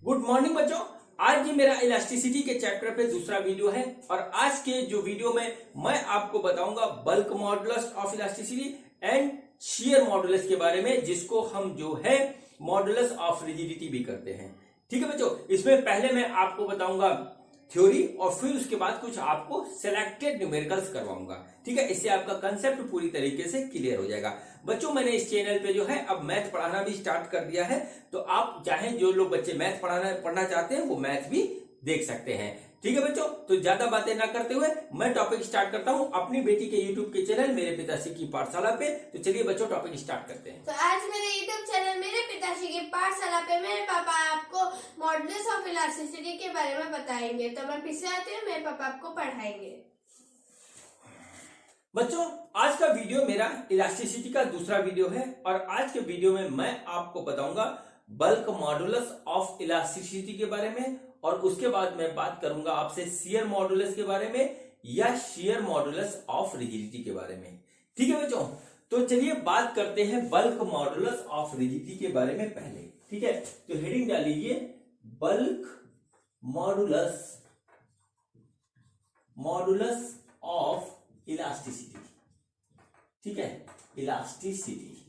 Good morning बच्चों। आज ये मेरा इलास्टिसिटी के चैप्टर पे दूसरा वीडियो है और आज के जो वीडियो में मैं आपको बताऊंगा bulk modulus of elasticity and shear modulus के बारे में, जिसको हम जो है मॉडुलस ऑफ रिजिडिटी भी करते हैं। ठीक है बच्चों, इसमें पहले मैं आपको बताऊंगा थ्योरी और फिर उसके बाद कुछ आपको सिलेक्टेड न्यूमेरिकल्स करवाऊंगा। ठीक है, इससे आपका कंसेप्ट पूरी तरीके से क्लियर हो जाएगा। बच्चों मैंने इस चैनल पे जो है अब मैथ पढ़ाना भी स्टार्ट कर दिया है, तो आप चाहें जो लोग बच्चे मैथ पढ़ना चाहते हैं वो मैथ भी देख सकते हैं। ठीक है बच्चों, तो ज्यादा बातें ना करते हुए मैं टॉपिक स्टार्ट करता हूं अपनी बेटी के यूट्यूब के चैनल मेरे पिताश्री की पाठशाला पे। तो चलिए बच्चों टॉपिक स्टार्ट करते हैं। तो आज मेरे यूट्यूब चैनल मेरे पिताश्री की पाठशाला पे मेरे पापा आपको मॉडुलस ऑफ इलास्टिसिटी के बारे में बताएंगे। तो मैं पीछे आती हूँ, मेरे पापा आपको पढ़ाएंगे। बच्चों आज का वीडियो मेरा इलास्टिसिटी का दूसरा वीडियो है और आज के वीडियो में मैं आपको बताऊंगा बल्क मॉडुलस ऑफ इलास्टिसिटी के बारे में और उसके बाद मैं बात करूंगा आपसे शियर मॉडुलस के बारे में या शियर मॉडुलस ऑफ रिजिडिटी के बारे में। ठीक है बच्चों, तो चलिए बात करते हैं बल्क मॉडुलस ऑफ रिजिडिटी के बारे में पहले। ठीक है, तो हेडिंग डाल लीजिए बल्क मॉडुलस ऑफ इलास्टिसिटी। ठीक है, इलास्टिसिटी।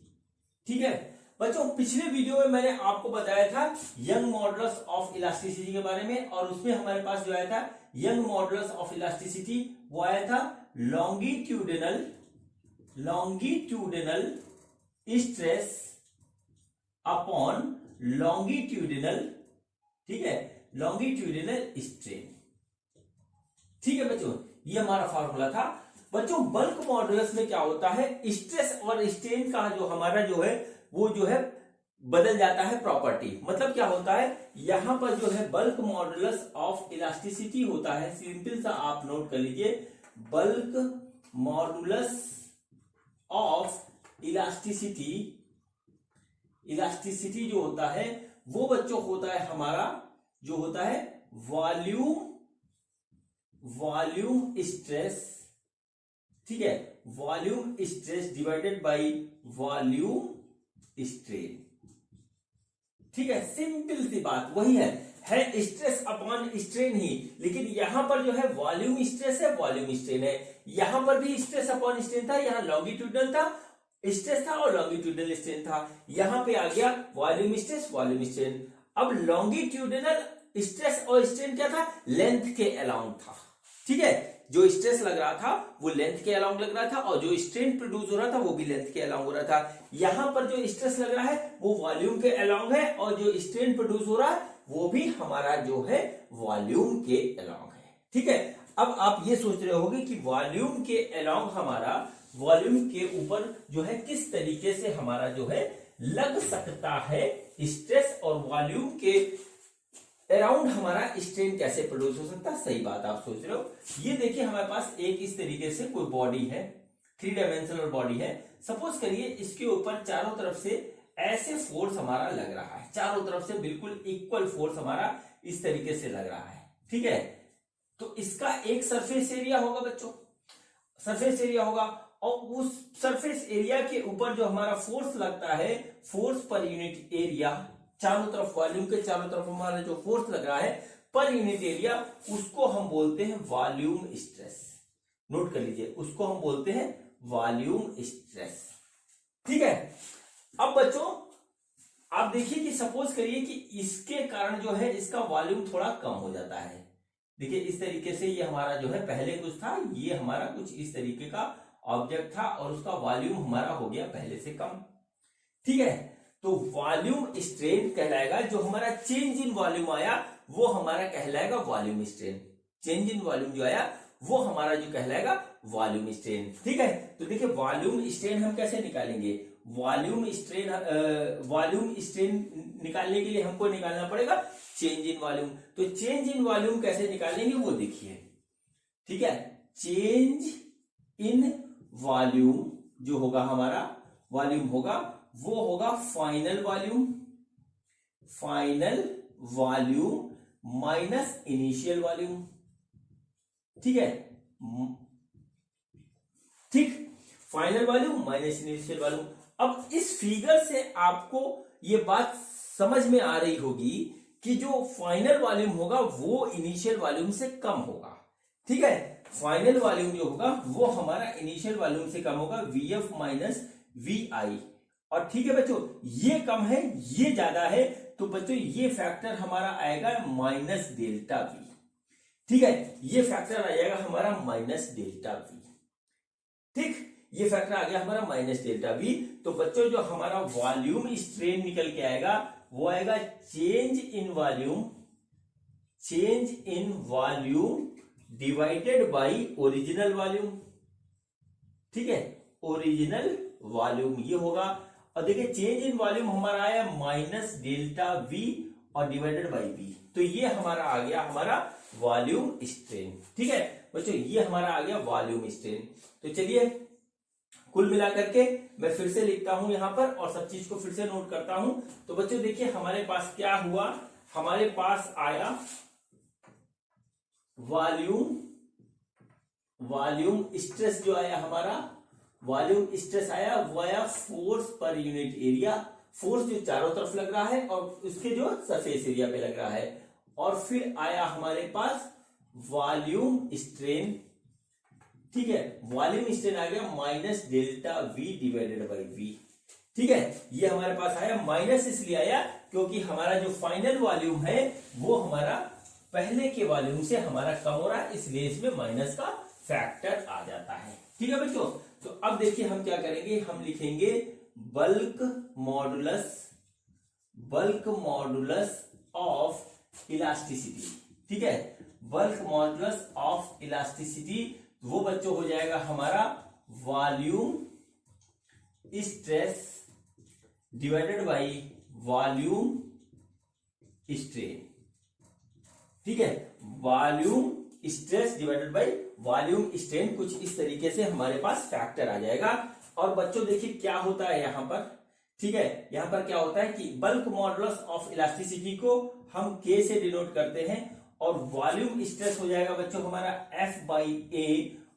ठीक है बच्चों, पिछले वीडियो में मैंने आपको बताया था यंग मॉडुलस ऑफ इलास्टिसिटी के बारे में और उसमें हमारे पास जो आया था यंग मॉडुलस ऑफ इलास्टिसिटी वो आया था लॉन्गिट्यूडिनल स्ट्रेस अपॉन लॉन्गिट्यूडिनल, ठीक है, लॉन्गिट्यूडिनल स्ट्रेन। ठीक है बच्चों, ये हमारा फॉर्मूला था। बच्चों बल्क मॉडुलस में क्या होता है, स्ट्रेस और स्ट्रेन का जो हमारा जो है वो जो है बदल जाता है प्रॉपर्टी। मतलब क्या होता है, यहां पर जो है बल्क मॉडुलस ऑफ इलास्टिसिटी होता है, सिंपल सा आप नोट कर लीजिए, बल्क मॉडुलस ऑफ इलास्टिसिटी जो होता है वो बच्चों होता है हमारा जो होता है वॉल्यूम स्ट्रेस। ठीक है, volume stress divided by volume strain. ठीक है, सिंपल सी बात वही है स्ट्रेस अपॉन स्ट्रेन ही, लेकिन यहां पर जो है वॉल्यूम स्ट्रेस है, वॉल्यूम स्ट्रेन है। यहां पर भी स्ट्रेस अपॉन स्ट्रेन था, यहां लॉन्गिट्यूडनल था स्ट्रेस था और लॉन्गिट्यूडनल स्ट्रेन था। यहां पे आ गया वॉल्यूम स्ट्रेस वॉल्यूम स्ट्रेन। अब लॉन्गिट्यूडनल स्ट्रेस और स्ट्रेन क्या था, लेंथ के अलाउंग था। ठीक है, जो स्ट्रेस लग रहा था वो लेंथ के अलाउंग लग रहा था और जो स्ट्रेन प्रोड्यूस हो रहा था वो भी लेंथ के अलाउंग हो रहा था। यहां पर जो स्ट्रेस लग रहा है वो वॉल्यूम के अलाउंग है और जो स्ट्रेन प्रोड्यूस हो रहा है वो भी हमारा जो है वॉल्यूम के अलाउंग है। ठीक है, अब आप ये सोच रहे होंगे कि वॉल्यूम के अलाउंग हमारा वॉल्यूम के ऊपर जो है किस तरीके से हमारा जो है लग सकता है स्ट्रेस और वॉल्यूम के अराउंड हमारा स्ट्रेन कैसे प्रोड्यूस हो सकता है। सही बात आप सोच रहे हो। ये देखिए हमारे पास एक इस तरीके से कोई बॉडी है, 3 डायमेंशनल बॉडी है। सपोज करिए इसके ऊपर चारों तरफ से ऐसे फोर्स हमारा लग रहा है, चारों तरफ से बिल्कुल इक्वल फोर्स हमारा इस तरीके से लग रहा है। ठीक है, तो इसका एक सरफेस एरिया होगा बच्चों, सरफेस एरिया होगा और उस सरफेस एरिया के ऊपर जो हमारा फोर्स लगता है, फोर्स पर यूनिट एरिया, चारों तरफ वॉल्यूम के चारों तरफ हमारा जो फोर्स लग रहा है पर यूनिट एरिया, उसको हम बोलते हैं वॉल्यूम स्ट्रेस। नोट कर लीजिए, उसको हम बोलते हैं वॉल्यूम स्ट्रेस। ठीक है, अब बच्चों आप देखिए कि सपोज करिए कि इसके कारण जो है इसका वॉल्यूम थोड़ा कम हो जाता है। देखिए इस तरीके से ये हमारा जो है पहले कुछ था, ये हमारा कुछ इस तरीके का ऑब्जेक्ट था और उसका वॉल्यूम हमारा हो गया पहले से कम। ठीक है, तो वॉल्यूम स्ट्रेन कहलाएगा, जो हमारा चेंज इन वॉल्यूम आया वो हमारा कहलाएगा volume strain. Change in volume जो आया वो हमारा जो कहलाएगा वॉल्यूम स्ट्रेन। ठीक है, तो देखिए वॉल्यूम स्ट्रेन हम कैसे निकालेंगे, वॉल्यूम स्ट्रेन निकालने के लिए हमको निकालना पड़ेगा चेंज इन वॉल्यूम। तो चेंज इन वॉल्यूम कैसे निकालेंगे वो देखिए। ठीक है, चेंज इन वॉल्यूम जो होगा हमारा वॉल्यूम होगा वो होगा final volume minus initial volume. ठीक है, ठीक, final volume minus initial volume. अब इस फिगर से आपको ये बात समझ में आ रही होगी कि जो फाइनल वॉल्यूम होगा वो इनिशियल वॉल्यूम से कम होगा। ठीक है, फाइनल वॉल्यूम जो होगा वो हमारा इनिशियल वॉल्यूम से कम होगा, VF माइनस VI। और ठीक है बच्चों, ये कम है ये ज्यादा है, तो बच्चों ये फैक्टर हमारा आएगा माइनस डेल्टा V। ठीक है, ये फैक्टर आ जाएगा हमारा माइनस डेल्टा V। ठीक, ये फैक्टर आ गया हमारा माइनस डेल्टा V। तो बच्चों जो हमारा वॉल्यूम स्ट्रेन निकल के आएगा वो आएगा change in volume divided by original volume. ठीक है, ओरिजिनल वॉल्यूम ये होगा। और देखिए चेंज इन वॉल्यूम हमारा आया माइनस डेल्टा V और डिवाइडेड बाई V, तो ये हमारा आ गया हमारा वॉल्यूम स्ट्रेन। ठीक है बच्चों, ये हमारा आ गया वॉल्यूम स्ट्रेन। तो चलिए कुल मिलाकर के मैं फिर से लिखता हूं यहां पर और सब चीज को फिर से नोट करता हूं। तो बच्चों देखिए हमारे पास क्या हुआ, हमारे पास आया वॉल्यूम स्ट्रेस, जो आया हमारा वॉल्यूम स्ट्रेस आया वो आया force per unit area, force जो चारों तरफ लग रहा है और उसके जो सरफेस एरिया पे लग रहा है। और फिर आया हमारे पास वॉल्यूम स्ट्रेन। ठीक है, वॉल्यूम स्ट्रेन आ गया minus delta V divided by V। ठीक है, ये हमारे पास आया, माइनस इसलिए आया क्योंकि हमारा जो फाइनल वॉल्यूम है वो हमारा पहले के वॉल्यूम से हमारा कम हो रहा है, इसलिए इसमें माइनस का फैक्टर आ जाता है। ठीक है बच्चों, तो अब देखिए हम क्या करेंगे, हम लिखेंगे बल्क मॉडुलस ऑफ इलास्टिसिटी। ठीक है, बल्क मॉडुलस ऑफ इलास्टिसिटी वो बच्चों हो जाएगा हमारा volume stress divided by volume strain. ठीक है, volume stress divided by volume strain, कुछ इस तरीके से हमारे पास फैक्टर आ जाएगा। और बच्चों देखिए क्या होता है यहां पर, ठीक है, यहां पर क्या होता है कि बल्क मॉडुलस ऑफ इलास्टिसिटी को हम K से डिनोट करते हैं और वॉल्यूम स्ट्रेस हो जाएगा बच्चों हमारा F बाई A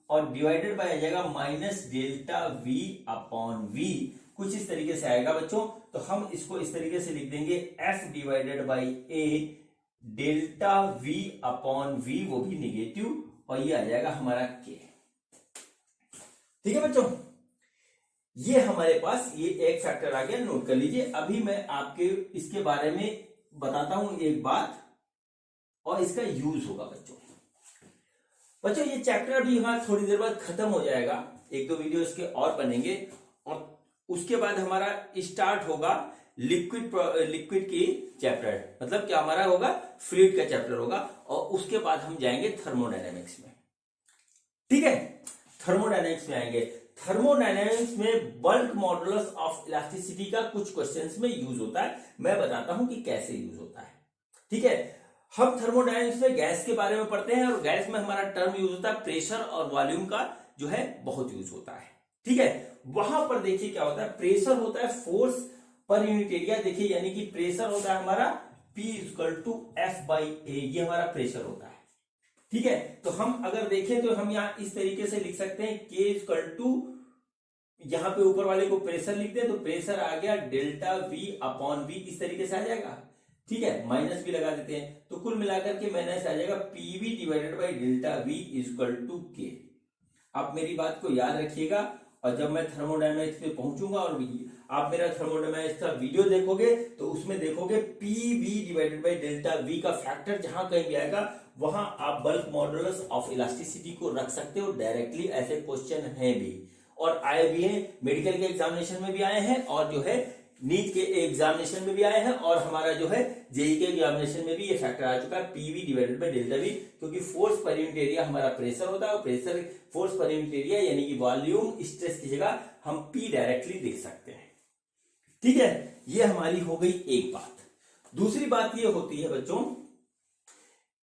और डिवाइडेड बाय आ जाएगा minus delta V upon V, कुछ इस तरीके से आएगा बच्चों। तो हम इसको इस तरीके से लिख देंगे F divided by A delta V upon V, वो भी निगेटिव, और ये आ जाएगा हमारा K। ठीक है बच्चों, ये हमारे पास ये एक फैक्टर आ गया, नोट कर लीजिए। अभी मैं आपके इसके बारे में बताता हूं एक बात और इसका यूज होगा बच्चों। बच्चों ये चैप्टर अभी हमारा थोड़ी देर बाद खत्म हो जाएगा, एक दो वीडियो इसके और बनेंगे और उसके बाद हमारा स्टार्ट होगा लिक्विड की चैप्टर, मतलब क्या हमारा होगा फ्लूइड का चैप्टर होगा, और उसके बाद हम जाएंगे थर्मोडायनेमिक्स में। ठीक है, थर्मोडायनेमिक्स में आएंगे। थर्मोडायनेमिक्स में बल्क मॉडुलस ऑफ इलास्टिसिटी का कुछ क्वेश्चंस में यूज होता है, मैं बताता हूं कि कैसे यूज होता है। ठीक है, हम थर्मोडायनेमिक्स में गैस के बारे में पढ़ते हैं और गैस में हमारा टर्म यूज होता है प्रेशर और वॉल्यूम का जो है बहुत यूज होता है। ठीक है, वहां पर देखिए क्या होता है, प्रेशर होता है फोर्स पर यूनिट एरिया। देखिए यानी कि प्रेशर होता है हमारा P equal to F by A, ये हमारा प्रेशर होता है। ठीक है, तो हम अगर देखें तो हम यहाँ इस तरीके से लिख सकते हैं K इक्वल टू, यहां पे ऊपर वाले को प्रेशर लिख दे तो प्रेशर आ गया डेल्टा V अपॉन V, इस तरीके से आ जाएगा। ठीक है, माइनस भी लगा देते हैं तो कुल मिलाकर के माइनस आ जाएगा PV divided by delta V equal to K। आप मेरी बात को याद रखिएगा और जब मैं थर्मोडायनेमिक्स पे पहुंचूंगा और आप मेरा थर्मोडायनेमिक्स का वीडियो देखोगे तो उसमें देखोगे PV divided by delta V का फैक्टर जहां कहीं भी आएगा वहां आप बल्क मॉडुलस ऑफ इलास्टिसिटी को रख सकते हो डायरेक्टली। ऐसे क्वेश्चन हैं भी और आए भी हैं, मेडिकल के एग्जामिनेशन में भी आए हैं और जो है नीट के एग्जामिनेशन में भी आए हैं और हमारा जो है जेई के एग्जामिनेशन में भी ये फैक्टर आ चुका है PV divided by delta V, क्योंकि फोर्स पर यूनिट एरिया हमारा प्रेशर होता है और pressure force per unit area यानी कि वॉल्यूम स्ट्रेस की जगह हम P डायरेक्टली लिख सकते हैं। ठीक है, ये हमारी हो गई एक बात। दूसरी बात ये होती है बच्चों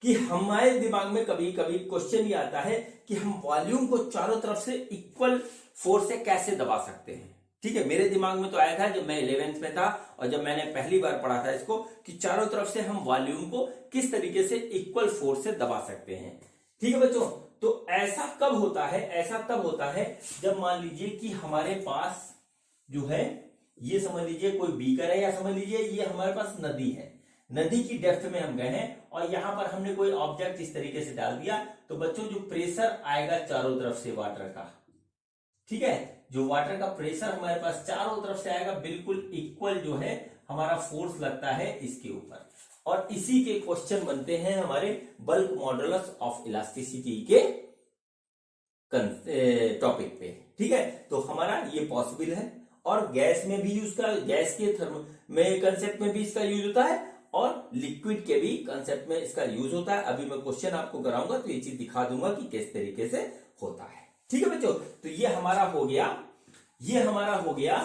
कि हमारे दिमाग में कभी कभी क्वेश्चन ये आता है कि हम वॉल्यूम को चारों तरफ से इक्वल फोर्स से कैसे दबा सकते हैं। ठीक है, मेरे दिमाग में तो आया था जब मैं 11th में था और जब मैंने पहली बार पढ़ा था इसको कि चारों तरफ से हम वॉल्यूम को किस तरीके से इक्वल फोर्स से दबा सकते हैं। ठीक है बच्चों, तो ऐसा कब होता है, ऐसा तब होता है जब मान लीजिए कि हमारे पास जो है ये समझ लीजिए कोई बीकर है या समझ लीजिए ये हमारे पास नदी है। नदी की डेप्थ में हम गए हैं और यहां पर हमने कोई ऑब्जेक्ट इस तरीके से डाल दिया, तो बच्चों जो प्रेशर आएगा चारों तरफ से वाटर का, ठीक है, जो वाटर का प्रेशर हमारे पास चारों तरफ से आएगा, बिल्कुल इक्वल जो है हमारा फोर्स लगता है इसके ऊपर। और इसी के क्वेश्चन बनते हैं हमारे बल्क मॉडुलस ऑफ इलास्टिसिटी के टॉपिक पे, ठीक है। तो हमारा ये पॉसिबल है और गैस में भी उसका, गैस के थर्म में कंसेप्ट में भी इसका यूज होता है और लिक्विड के भी कंसेप्ट में इसका यूज होता है। अभी मैं क्वेश्चन आपको कराऊंगा तो ये चीज दिखा दूंगा कि किस तरीके से होता है, ठीक है बच्चों। तो ये हमारा हो गया, ये हमारा हो गया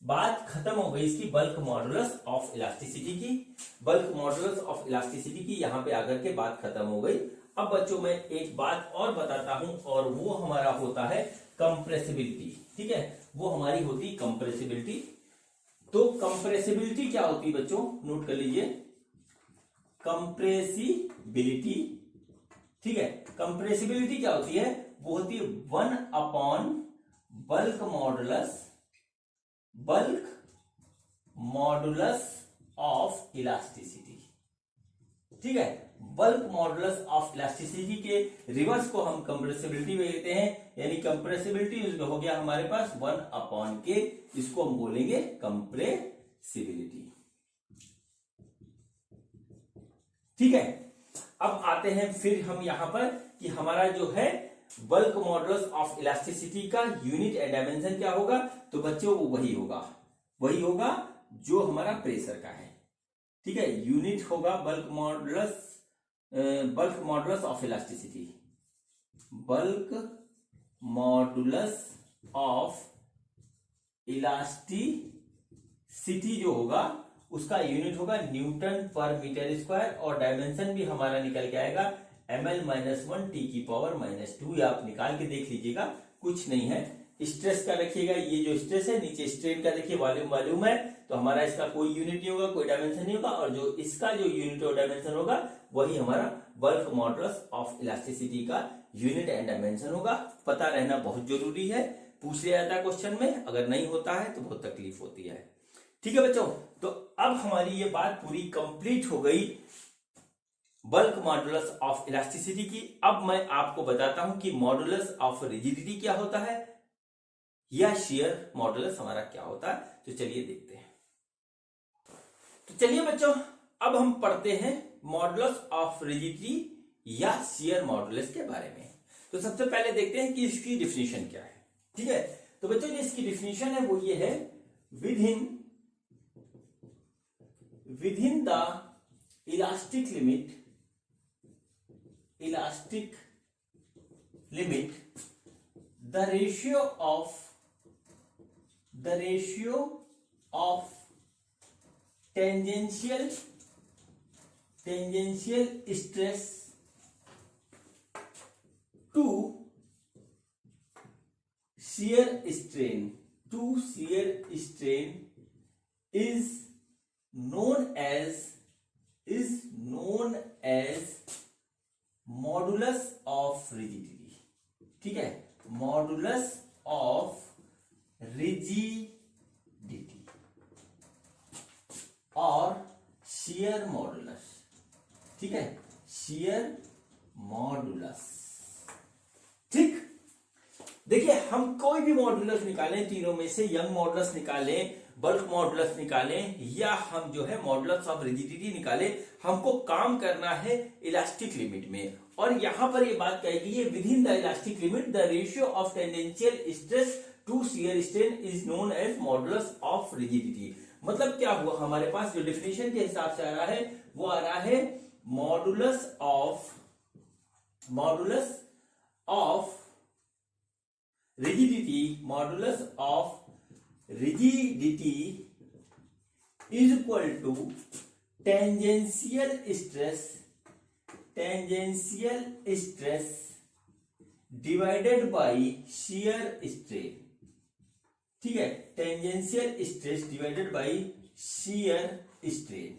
बात खत्म हो गई इसकी बल्क मॉडुलस ऑफ इलास्टिसिटी की। बल्क मॉडुलस ऑफ इलास्टिसिटी की यहां पे आकर के बात खत्म हो गई। अब बच्चों मैं एक बात और बताता हूं और वो हमारा होता है कंप्रेसिबिलिटी, ठीक है, वो हमारी होती कंप्रेसिबिलिटी। तो कंप्रेसिबिलिटी क्या होती है बच्चों, नोट कर लीजिए, कंप्रेसिबिलिटी, ठीक है, कंप्रेसिबिलिटी क्या होती है, वो होती है 1/बल्क मॉडुलस ऑफ इलास्टिसिटी, ठीक है। बल्क मॉडुलस ऑफ इलास्टिसिटी के रिवर्स को हम कंप्रेसिबिलिटी में लेते हैं, यानी कंप्रेसिबिलिटी हो गया हमारे पास 1/k, इसको हम बोलेंगे कंप्रेसिबिलिटी, ठीक है। अब आते हैं फिर हम यहां पर कि हमारा जो है बल्क मॉडुलस ऑफ इलास्टिसिटी का यूनिट एंड डायमेंशन क्या होगा, तो बच्चों वो वही होगा जो हमारा प्रेशर का है, ठीक है। यूनिट होगा bulk modulus of elasticity, bulk modulus of elasticity जो होगा उसका यूनिट होगा न्यूटन पर मीटर स्क्वायर और डायमेंशन भी हमारा निकल के आएगा ml-1 T⁻², या आप निकाल के देख लीजिएगा, कुछ नहीं है। स्ट्रेस का रखिएगा, ये जो स्ट्रेस है, नीचे स्ट्रेन का देखिए वॉल्यूम है, तो हमारा इसका कोई यूनिट नहीं होगा, कोई डायमेंशन नहीं होगा, और जो इसका जो यूनिट और डायमेंशन होगा वही हमारा बल्क मॉडुलस ऑफ इलास्टिसिटी का यूनिट एंड डायमेंशन होगा। पता रहना बहुत जरूरी है, पूछ लिया जाता है क्वेश्चन में, अगर नहीं होता है तो बहुत तकलीफ होती है, ठीक है बच्चों। तो अब हमारी ये बात पूरी कंप्लीट हो गई बल्क मॉडुलस ऑफ इलास्टिसिटी की। अब मैं आपको बताता हूं कि मॉडुलस ऑफ रिजिडिटी क्या होता है या शियर मॉडुलस हमारा क्या होता है, तो चलिए देखते हैं। तो चलिए बच्चों अब हम पढ़ते हैं मॉडुलस ऑफ रिजिडिटी या शियर मॉडुलस के बारे में। तो सबसे पहले देखते हैं कि इसकी डिफिनीशन क्या है, ठीक है। तो बच्चों जो इसकी डिफिनीशन है वो ये है, within the elastic limit the ratio of tangential stress to shear strain is known as modulus of rigidity, ठीक है, मॉडुलस ऑफ रिजिडिटी और शियर मॉडुलस, ठीक है, शियर मॉडुलस, ठीक। देखिए हम कोई भी मॉडुलस निकालें, तीनों में से यंग मॉडुलस निकालें, बल्क मॉडुलस निकालें या हम जो है मॉडुलस ऑफ रिजिडिटी निकालें, हमको काम करना है इलास्टिक लिमिट में। और यहां पर ये बात कहेगी ये within the elastic limit the ratio of tangential stress to shear strain is known as modulus of rigidity. मतलब क्या हुआ, हमारे पास जो डेफिनेशन के हिसाब से आ रहा है वो आ रहा है modulus of rigidity is equal to tangential stress divided by shear strain, ठीक है, tangential stress divided bye shear strain,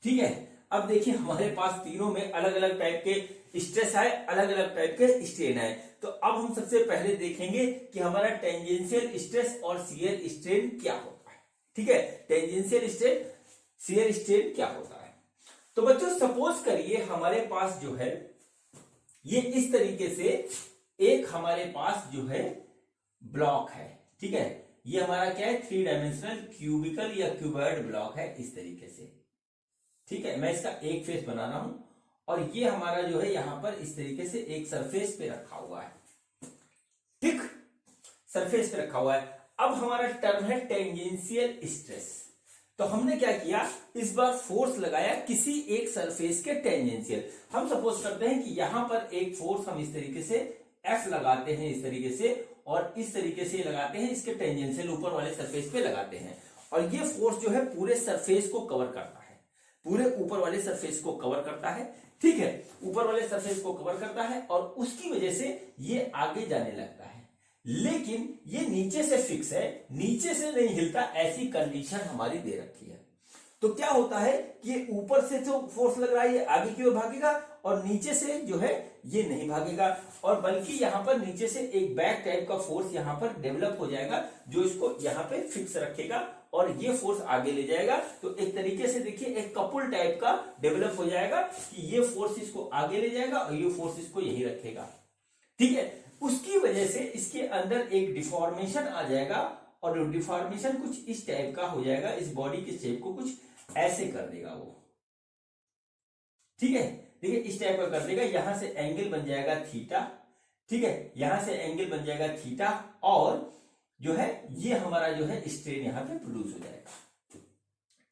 ठीक है। अब देखिए हमारे पास तीनों में अलग अलग टाइप के स्ट्रेस है, अलग अलग टाइप के स्ट्रेन है। तो अब हम सबसे पहले देखेंगे कि हमारा टेंजेंशियल स्ट्रेस और शियर स्ट्रेन क्या होता है, ठीक है, टेंजेंशियल स्ट्रेन, शियर स्ट्रेन क्या होता है। तो बच्चों सपोज करिए हमारे पास जो है ये इस तरीके से एक हमारे पास जो है ब्लॉक है, ठीक है, ये हमारा क्या है, 3 डायमेंशनल क्यूबिकल या क्यूबॉइड ब्लॉक है इस तरीके से, ठीक है। मैं इसका एक फेस बना रहा हूं और ये हमारा जो है यहां पर इस तरीके से एक सरफेस पे रखा हुआ है, ठीक, सरफेस पे रखा हुआ है। अब हमारा टर्म है टेंजेंशियल स्ट्रेस। तो हमने क्या किया, इस बार फोर्स लगाया किसी एक सरफेस के टेंजेंशियल। हम सपोज करते हैं कि यहां पर एक फोर्स हम इस तरीके से F लगाते हैं इस तरीके से, और इस तरीके से लगाते हैं इसके टेंजेंशियल ऊपर वाले सरफेस पे लगाते हैं, और ये फोर्स जो है पूरे सरफेस को कवर करता है, पूरे ऊपर वाले सरफेस को कवर करता है, ठीक है, ऊपर वाले सरफेस को कवर करता है और उसकी वजह से ये आगे जाने लगता है। लेकिन ये नीचे से फिक्स है, नीचे से नहीं हिलता, ऐसी कंडीशन हमारी दे रखी है। तो क्या होता है कि ये ऊपर से जो फोर्स लग रहा है ये आगे की ओर भागेगा और नीचे से जो है ये नहीं भागेगा, और बल्कि यहां पर नीचे से एक बैक टाइप का फोर्स यहां पर डेवलप हो जाएगा जो इसको यहां पे फिक्स रखेगा और ये फोर्स आगे ले जाएगा। तो एक तरीके से देखिए एक कपुल टाइप का डेवलप हो जाएगा कि ये फोर्स इसको आगे ले जाएगा और ये फोर्स इसको यही रखेगा, ठीक है। उसकी वजह से इसके अंदर एक डिफॉर्मेशन आ जाएगा और डिफॉर्मेशन कुछ इस टाइप का हो जाएगा, इस बॉडी के शेप को कुछ ऐसे कर देगा वो, ठीक है, देखिए इस टाइप का कर देगा। यहां से एंगल बन जाएगा थीटा, ठीक है, यहां से एंगल बन जाएगा थीटा, और जो है ये हमारा जो है स्ट्रेन यहां पे प्रोड्यूस हो जाएगा,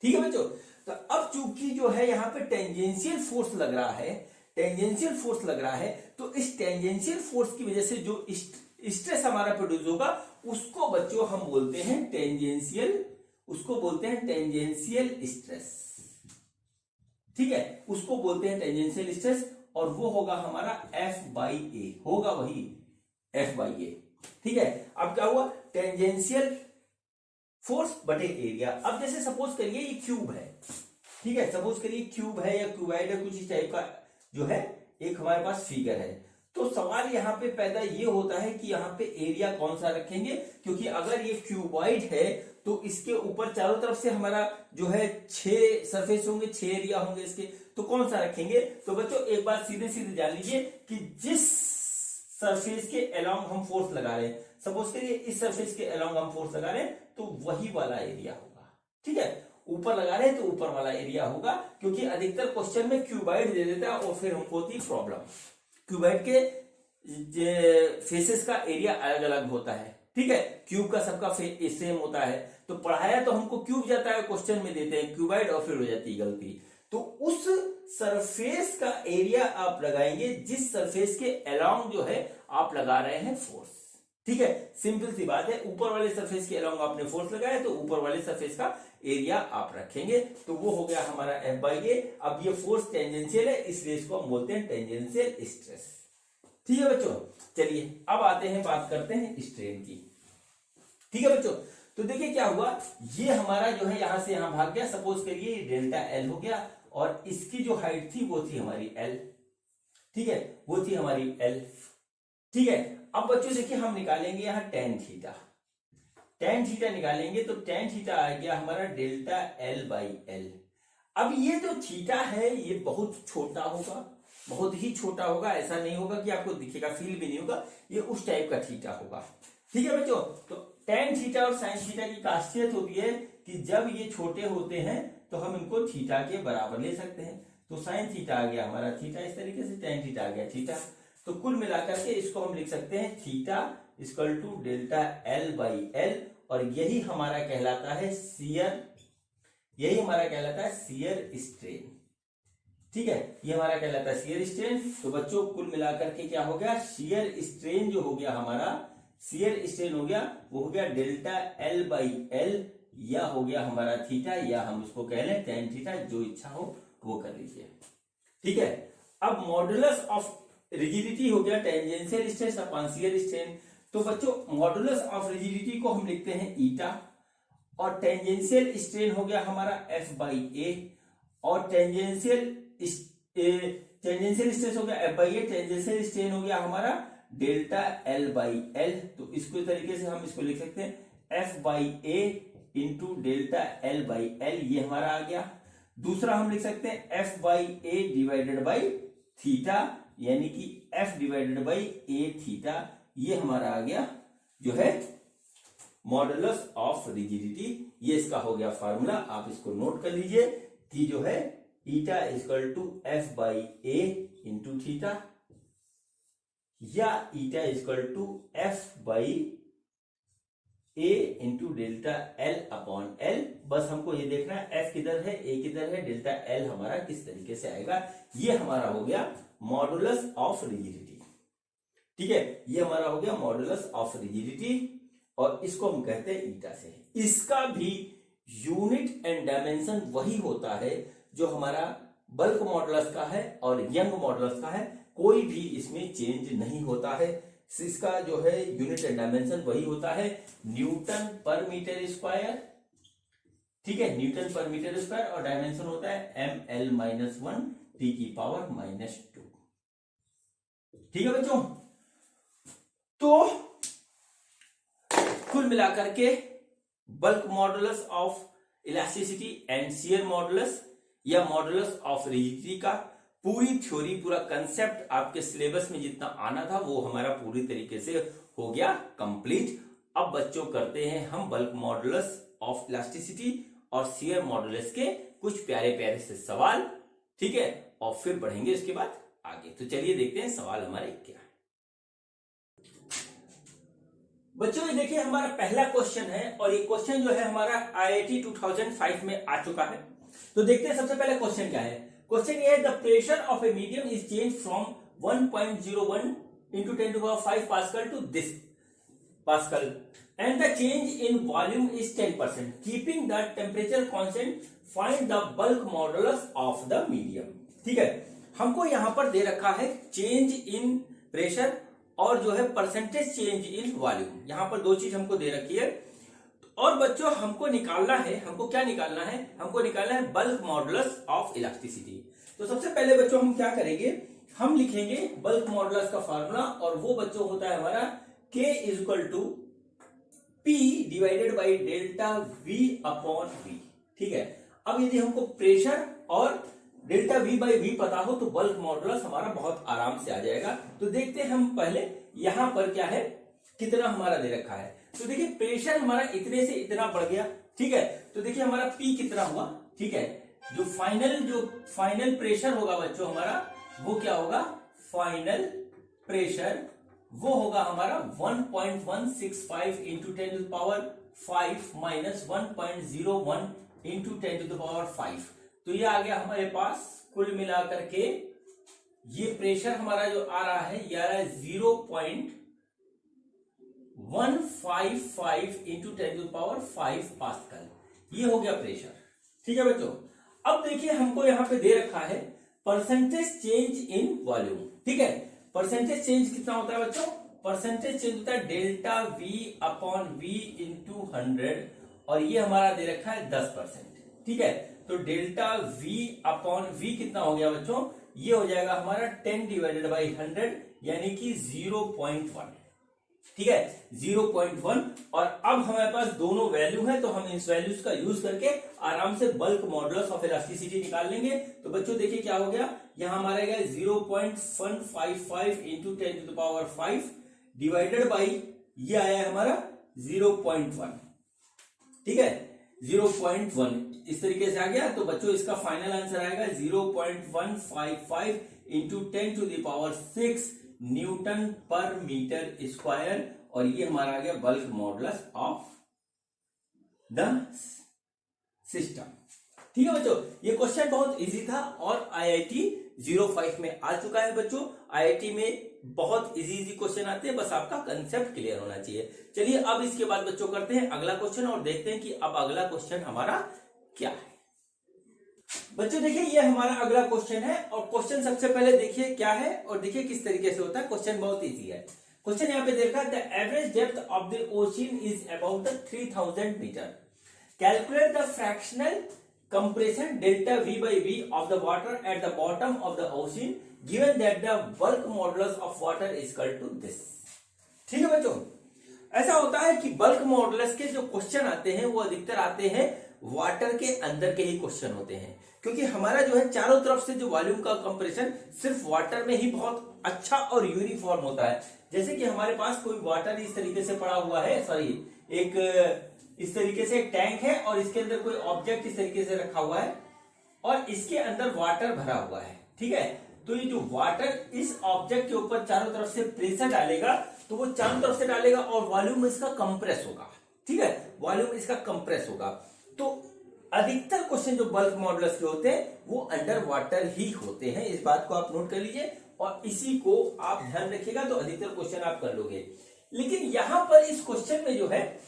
ठीक है बच्चों। तो अब चूंकि जो है यहां पे टेंजेंशियल फोर्स लग रहा है, टेंजेंशियल फोर्स लग रहा है, तो इस टेंजेंशियल फोर्स की वजह से जो स्ट्रेस हमारा प्रोड्यूस होगा उसको बच्चों हम बोलते हैं टेंजेंशियल, उसको बोलते हैं टेंजेंशियल स्ट्रेस, ठीक है, उसको बोलते हैं टेंजेंशियल स्ट्रेस, और वो होगा हमारा F/A, होगा वही F/A, ठीक है। अब क्या हुआ, टेंजेंशियल फोर्स बटे एरिया। अब जैसे सपोज करिए ये क्यूब है, ठीक है, सपोज करिए क्यूब है या क्यूबाइड है, कुछ इस टाइप का जो है एक हमारे पास फिगर है। तो सवाल यहाँ पे पैदा ये होता है कि यहाँ पे एरिया कौन सा रखेंगे, क्योंकि अगर ये क्यूबॉइड है तो इसके ऊपर चारों तरफ से हमारा जो है 6 सरफेस होंगे, 6 एरिया होंगे इसके, तो कौन सा रखेंगे। तो बच्चों एक बात सीधे सीधे जान लीजिए कि जिस सरफेस के अलोंग हम फोर्स लगा रहे हैं, सपोज करिए इस सरफेस के अलोंग हम फोर्स लगा रहे हैं, तो वही वाला एरिया होगा, ठीक है। ऊपर लगा रहे हैं तो ऊपर वाला एरिया होगा, क्योंकि अधिकतर क्वेश्चन में क्यूबाइड दे देता है और फिर हमको होती प्रॉब्लम। क्यूबाइड के फेसेस का एरिया अलग अलग होता है, ठीक है, क्यूब का सबका सेम होता है। तो पढ़ाया तो हमको क्यूब जाता है, क्वेश्चन में देते हैं क्यूबाइड और फिर हो जाती है गलती। तो उस सरफेस का एरिया आप लगाएंगे जिस सरफेस के अलोंग जो है आप लगा रहे हैं फोर्स, ठीक है, सिंपल सी बात है। ऊपर वाले सरफेस के अलोंग आपने फोर्स लगाया तो ऊपर वाले सरफेस का एरिया आप रखेंगे, तो वो हो गया हमारा F/A। अब ये फोर्स टेंजेंशियल है, इसलिए इसको हम बोलते हैं टेंजेंशियल स्ट्रेस, ठीक है बच्चों। चलिए अब आते हैं, बात करते हैं स्ट्रेन की, ठीक है बच्चों। तो देखिए क्या हुआ, ये हमारा जो है यहां से यहां भाग गया, सपोज करिए डेल्टा L हो गया और इसकी जो हाइट थी वो थी हमारी L, ठीक है, वो थी हमारी L, ठीक है। अब बच्चों देखिए हम निकालेंगे यहां टेन थीटा, टेन थीटा निकालेंगे तो टेन थीटा आ गया हमारा डेल्टा L/L। अब ये जो थीटा है ये बहुत छोटा होगा, बहुत ही छोटा होगा, ऐसा नहीं होगा कि आपको दिखेगा, फील भी नहीं होगा, ये उस टाइप का थीटा होगा, ठीक है बच्चों। तो टेन थीटा और साइन थीटा की खासियत होती है कि जब ये छोटे होते हैं तो हम इनको थीटा के बराबर ले सकते हैं। तो साइन थीटा आ गया हमारा थीटा इस तरीके से, टेन थीटा आ गया थीटा, तो कुल मिलाकर के इसको हम लिख सकते हैं theta equal to delta L/L, और यही हमारा कहलाता है शियर, यही हमारा कहलाता है शियर स्ट्रेन, ठीक है, ये हमारा कहलाता है शियर स्ट्रेन। तो बच्चों कुल मिलाकर के क्या हो गया, शियर स्ट्रेन जो हो गया हमारा, शियर स्ट्रेन हो गया, वो हो गया डेल्टा L/L, या हो गया हमारा थीटा, या हम उसको कह लें टेन थीटा, जो इच्छा हो वो कर लीजिए, ठीक है। अब मॉडुलस ऑफ रिजिडिटी हो गया tangential stress upon shear strain. तो बच्चों मॉडुलस ऑफ रिजिडिटी को हम लिखते हैं ईटा, और टेंजेंशियल स्ट्रेन हो गया हमारा F/A, और टेंजेंशियल स्ट्रेस हो गया F/A, टेंजेंशियल स्ट्रेन हो गया हमारा डेल्टा L/L। तो इसको इस तरीके से हम इसको लिख सकते हैं F/A into delta L by L, ये हमारा आ गया। दूसरा हम लिख सकते हैं F by A divided by theta, यानी कि F divided by A theta, ये हमारा आ गया जो है मॉडुलस ऑफ रिजिडिटी। ये इसका हो गया फार्मूला, आप इसको नोट कर लीजिए कि जो है eta equal to F by A into theta, या eta equal to F by A into delta L upon L. बस हमको ये देखना है एफ किधर है, ए किधर है, डेल्टा एल हमारा किस तरीके से आएगा। ये हमारा हो गया मॉडुलस ऑफ रिजिडिटी। ठीक है, ये हमारा हो गया मॉडुलस ऑफ रिजिडिटी, और इसको हम कहते हैं ईटा से। इसका भी यूनिट एंड डायमेंशन वही होता है जो हमारा बल्क मॉडुलस का है और यंग मॉडुलस का है, कोई भी इसमें चेंज नहीं होता है। इसका जो है यूनिट एंड डायमेंशन वही होता है, न्यूटन पर मीटर स्क्वायर। ठीक है, न्यूटन पर मीटर स्क्वायर, और डायमेंशन होता है ml-1 टी की पावर -2। ठीक है बच्चों, तो कुल मिलाकर के bulk modulus of elasticity and shear modulus या मॉडुलस ऑफ रिजिडिटी का पूरी थ्योरी, पूरा कंसेप्ट आपके सिलेबस में जितना आना था वो हमारा पूरी तरीके से हो गया कंप्लीट। अब बच्चों करते हैं हम बल्क मॉडुलस ऑफ इलास्टिसिटी और शियर मॉडुलस के कुछ प्यारे प्यारे से सवाल। ठीक है, और फिर बढ़ेंगे इसके बाद आगे। तो चलिए देखते हैं सवाल हमारे क्या है। बच्चों ये देखिए हमारा पहला क्वेश्चन है, और ये क्वेश्चन जो है हमारा IIT 2005 में आ चुका है। तो देखते हैं सबसे पहले क्वेश्चन क्या है। क्वेश्चन ये है, the pressure of a medium is change from 1.01 into 10⁵ pascal to this pascal, and the change in volume is 10%, keeping the temperature constant, find the bulk modulus of the medium. ठीक है, हमको यहां पर दे रखा है change in pressure और जो है परसेंटेज चेंज इन वॉल्यूम, यहां पर दो चीज हमको दे रखी है। और बच्चों हमको निकालना है, हमको क्या निकालना है, हमको निकालना है बल्क मॉडुलस ऑफ इलास्टिसिटी। तो सबसे पहले बच्चों हम क्या करेंगे, हम लिखेंगे बल्क मॉडुलस का फार्मूला, और वो बच्चों होता है हमारा K equal to P divided by delta V upon V। ठीक है, अब यदि हमको प्रेशर और डेल्टा V बाई V पता हो तो बल्क मॉडुलस हमारा बहुत आराम से आ जाएगा। तो देखते हैं हम पहले यहां पर क्या है, कितना हमारा दे रखा है। तो देखिए प्रेशर हमारा इतने से इतना बढ़ गया। ठीक है, तो देखिए हमारा P कितना हुआ। ठीक है, जो फाइनल प्रेशर होगा बच्चों हमारा, वो क्या होगा, फाइनल प्रेशर वो होगा हमारा 1.165 इंटू 10⁵ माइनस 1.01 इंटू 10⁵। तो ये आ गया हमारे पास कुल मिलाकर के ये प्रेशर हमारा जो आ रहा है ये आ रहा है 0.155 इंटू 10⁵ पास्कल, ये हो गया प्रेशर। ठीक है बच्चों, अब देखिए हमको यहां पे दे रखा है परसेंटेज चेंज इन वॉल्यूम। ठीक है, परसेंटेज चेंज कितना होता है बच्चों, परसेंटेज चेंज होता है delta V upon V into 100, और ये हमारा दे रखा है 10%। ठीक है, तो डेल्टा V अपॉन V कितना हो गया बच्चों, ये हो जाएगा हमारा 10 डिवाइडेड बाई 100 यानी कि 0.1। ठीक है, 0.1, और अब हमारे पास दोनों वैल्यू है तो हम इस वैल्यूज का यूज करके आराम से बल्क मॉडुलस ऑफ इलास्टिसिटी निकाल लेंगे। तो बच्चों देखिए क्या हो गया, यहां हमारा गया 0.155 इंटू 10⁵ डिवाइडेड बाई ये आया है हमारा 0.1। ठीक है, 0.1 इस तरीके से आ गया। तो बच्चों इसका फाइनल आंसर आएगा 0.155 इंटू 10⁶ न्यूटन पर मीटर स्क्वायर, और ये हमारा आ गया bulk modulus of the system. ठीक है बच्चों, ये क्वेश्चन बहुत इजी था और IIT 05 में आ चुका है बच्चों। IIT में बहुत इजी क्वेश्चन आते हैं, बस आपका कंसेप्ट क्लियर होना चाहिए। चलिए अब इसके बाद बच्चों करते हैं अगला क्वेश्चन और देखते हैं कि अब अगला क्वेश्चन हमारा क्या है। बच्चों देखिए ये हमारा अगला क्वेश्चन है, और क्वेश्चन सबसे पहले देखिए क्या है और देखिए किस तरीके से होता है। क्वेश्चन बहुत इजी है। क्वेश्चन यहाँ पे देखा, the average depth of the ocean is about 3000 metre, calculate the fractional compression delta V by V of the water at the bottom of the ocean given that the bulk modulus of water is equal to this। ठीक है बच्चों, ऐसा होता है कि bulk modulus के जो question आते हैं वो अधिकतर आते हैं वाटर के अंदर के ही क्वेश्चन होते हैं, क्योंकि हमारा जो है चारों तरफ से जो वॉल्यूम का कंप्रेशन सिर्फ वाटर में ही बहुत अच्छा और यूनिफॉर्म होता है। जैसे कि हमारे पास कोई वाटर इस तरीके से पड़ा हुआ है, सॉरी एक इस तरीके से एक टैंक है और इसके अंदर कोई ऑब्जेक्ट इस तरीके से रखा हुआ है और इसके अंदर वाटर भरा हुआ है, ठीक है। तो ये जो वाटर इस ऑब्जेक्ट के ऊपर चारों तरफ से प्रेशर डालेगा तो वो चारों तरफ से डालेगा और वॉल्यूम इसका कंप्रेस होगा, ठीक है, वॉल्यूम इसका कंप्रेस होगा। तो अधिकतर क्वेश्चन जो बल्क मॉडुलस के होते हैं वो अंडर वाटर ही होते हैं, इस बात को आप नोट कर लीजिए और इसी को आप ध्यान रखिएगा तो अधिकतर क्वेश्चन आप कर लोगे। लेकिन यहां पर इस क्वेश्चन में जो है